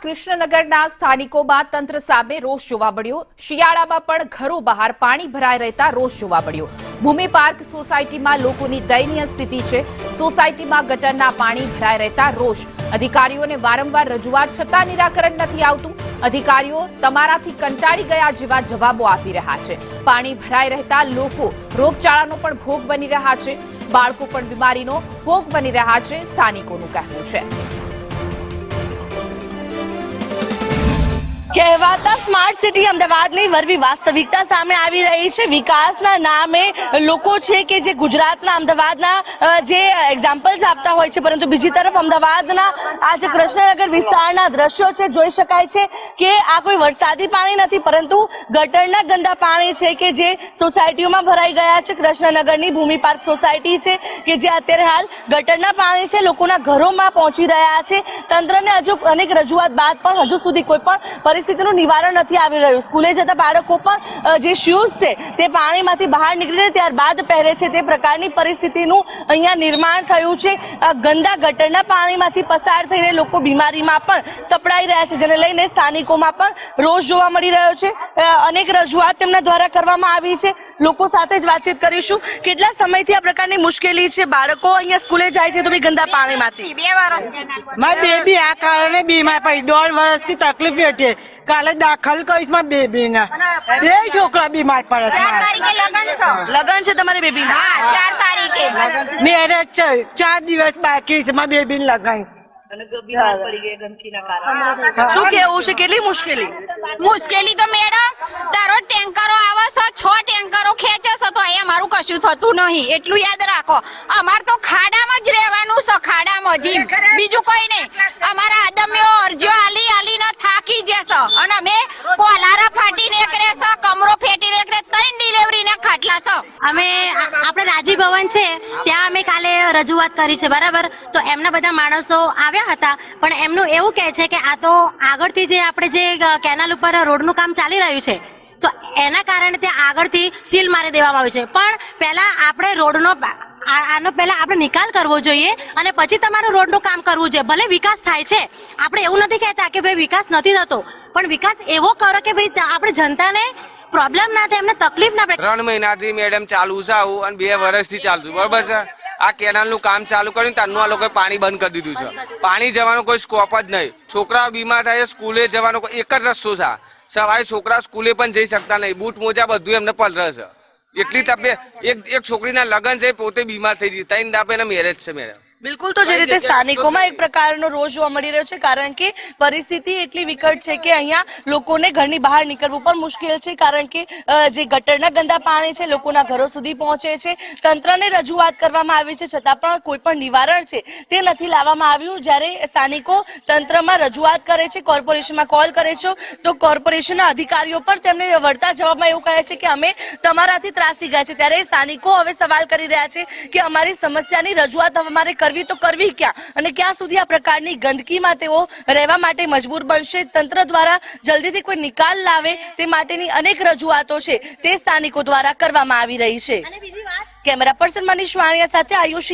કૃષ્ણનગરના સ્થાનિકોમાં તંત્ર સામે રોષ જોવા મળ્યો। શિયાળામાં પણ ઘરો બહાર પાણી ભરાઈ રહેતા રોષ જોવા મળ્યો। ભૂમિ પાર્ક સોસાયટીમાં લોકોની દયનીય સ્થિતિ છે। સોસાયટીમાં ગટરના પાણી ભરાઈ રહેતા રોષ। અધિકારીઓને વારંવાર રજૂઆત છતાં નિરાકરણ નથી આવતું। અધિકારીઓ તમારાથી કંટાળી ગયા જેવા જવાબો આપી રહ્યા છે। પાણી ભરાઈ રહેતા લોકો રોગચાળાનો પણ ભોગ બની રહ્યા છે। બાળકો પણ બીમારીનો ભોગ બની રહ્યા છે, સ્થાનિકોનું કહેવું છે। કહેવાતા સ્માર્ટ સિટી અમદાવાદની વરવી વાસ્તવિકતા સામે આવી રહી છે। વિકાસના નામે લોકો છે કે જે ગુજરાતના અમદાવાદના જે એક્ઝામ્પલ્સ આપતા હોય છે, પરંતુ બીજી તરફ અમદાવાદના આ જે કૃષ્ણનગર વિસ્તારના દ્રશ્યો છે જોઈ શકાય છે કે આ કોઈ વરસાદી પાણી નથી, પરંતુ ગટરના ગંદા પાણી છે કે જે સોસાયટીઓમાં ભરાઈ ગયા છે। કૃષ્ણનગરની ભૂમિ પાર્ક સોસાયટી છે કે જે અત્યારે હાલ ગટરના પાણી છે લોકોના ઘરોમાં પહોંચી રહ્યા છે। તંત્રને હજુ અનેક રજૂઆત બાદ પણ હજુ સુધી કોઈ પણ પરિસ્થિતિનું નિવારણ નથી આવી રહ્યું। સ્કૂલે જતા બાળકો પણ જે શૂઝ છે તે પાણીમાંથી બહાર નીકળીને ત્યારબાદ પહેરે છે, તે પ્રકારની પરિસ્થિતિનું અહીંયા નિર્માણ થયું છે। ગંદા ગટરના પાણીમાંથી પસાર થઈને લોકો બીમારીમાં પણ સપડાઈ રહ્યા છે, જેને લઈને સ્થાનિકોમાં પણ રોષ જોવા મળી રહ્યો છે। અનેક રજૂઆત તેમના દ્વારા કરવામાં આવી છે। લોકો સાથે જ વાતચીત કરીશું। કેટલા સમયથી આ પ્રકારની મુશ્કેલી છે? બાળકો અહીંયા સ્કૂલે જાય છે તો બી ગંદા પાણીમાંથી? 2 વર્ષ મારી બેબી આ કારણે બીમાર પડી, 1.5 વર્ષથી તકલીફ હતી। કાલે દાખલ કરીશ મારી બેબીને। 2 છોકરા બીમાર પડે છે। 4 તારીખે લગન છે। લગન છે તમારી બેબીના? હા, 4 તારીખે મેરેજ છે, 4 દિવસ બાકી છે મારી બેબીને લગન। શું કેવું છે? કેટલી મુશ્કેલી? મુશ્કેલી તો મેડમ તારો ટેન્કરો આવે છે, 6 ટેન્કરો ખેંચે છે તો અહીંયા મારું કશું થતું નહીં, એટલું યાદ રાખો। અમાર તો ખાડામાં જ રહેવાનું છે, ખાડામાં જીમ, બીજું કોઈ નહીં। અમારા આદમીઓ અરજીઓ આલી આલીને થાકી જશે અને અમે કોલારા ફાટી નીકળે છે, કમરો ફેટી નીકળે, 3 ડિલિવરીના ખાટલા છે। અમે આપણે રાજીવ ભવન છે ત્યાં અમે કાલે રજૂઆત કરી છે, બરાબર? તો એમના બધા માણસો આવ્યા હતા, પણ એમનું એવું કહે છે કે આ તો આગળથી જે આપણે જે કેનાલ ઉપર રોડનું કામ ચાલી રહ્યું છે તો એના કારણે ત્યાં આગળથી સીલ મારી દેવામાં આવ્યું છે, પણ પહેલા આપણે રોડનો આનો પહેલા આપણે નિકાલ કરવો જોઈએ અને પછી તમારું રોડનું કામ કરવું જોઈએ। ભલે વિકાસ થાય છે, આપણે એવું નથી કહેતા કે ભાઈ વિકાસ નથી થતો, પણ વિકાસ એવો કરો કે ભાઈ આપણે જનતાને પ્રોબ્લેમ ના થાય, એમને તકલીફ ના પડે। 3 મહિનાથી મેડમ ચાલુ છે આવું, અને 2 વર્ષથી ચાલતું, બરોબર છે? આ કેનાલનું કામ ચાલુ કર્યું ત્યારનું આ લોકોએ પાણી બંધ કરી દીધું છે। પાણી જવાનો કોઈ સ્કોપ જ નહીં। છોકરાઓ બીમાર થાય, સ્કૂલે જવાનો એક જ રસ્તો છે, સવારે છોકરા સ્કૂલે પણ જઈ શકતા નહીં, બૂટ મોજા બધું એમને પલરે છે। એટલી તકલીફ, એક છોકરીના લગ્ન છે, પોતે બીમાર થઈ ગઈ, 3 દાપે એના મેરેજ છે મેડમ। બિલકુલ, તો જે રીતે સ્થાનિકોમાં એક પ્રકારનો રોષ જોવા મળી રહ્યો છે, કારણ કે પરિસ્થિતિ એટલી વિકટ છે કે અહીંયા લોકોને ઘરની બહાર નીકળવું પણ મુશ્કેલ છે, કારણ કે જે ગટરના ગંદા પાણી છે લોકોના ઘરો સુધી પહોંચે છે। તંત્રને રજૂઆત કરવામાં આવી છે છતાં પણ કોઈ પણ નિવારણ છે તે નથી લાવવામાં આવ્યું। જ્યારે સ્થાનિકો તંત્રમાં રજૂઆત કરે છે, કોર્પોરેશનમાં કોલ કરે છે, તો કોર્પોરેશનના અધિકારીઓ પણ તેમને વળતા જવાબમાં એવું કહે છે કે અમે તમારાથી ત્રાસી ગયા છે। ત્યારે સ્થાનિકો હવે સવાલ કરી રહ્યા છે કે અમારી સમસ્યાની રજૂઆત અમારે કરવી તો કરવી ક્યાં, અને ક્યાં સુધી આ પ્રકારની ગંદકીમાં તેઓ રહેવા માટે મજબૂર બનશે। તંત્ર દ્વારા જલ્દીથી કોઈ નિકાલ લાવે તે માટેની અનેક રજૂઆતો છે તે સ્થાનિકો દ્વારા કરવામાં આવી રહી છે। કેમેરા પર્સન મનીષ વાણિયા સાથે આયુષી।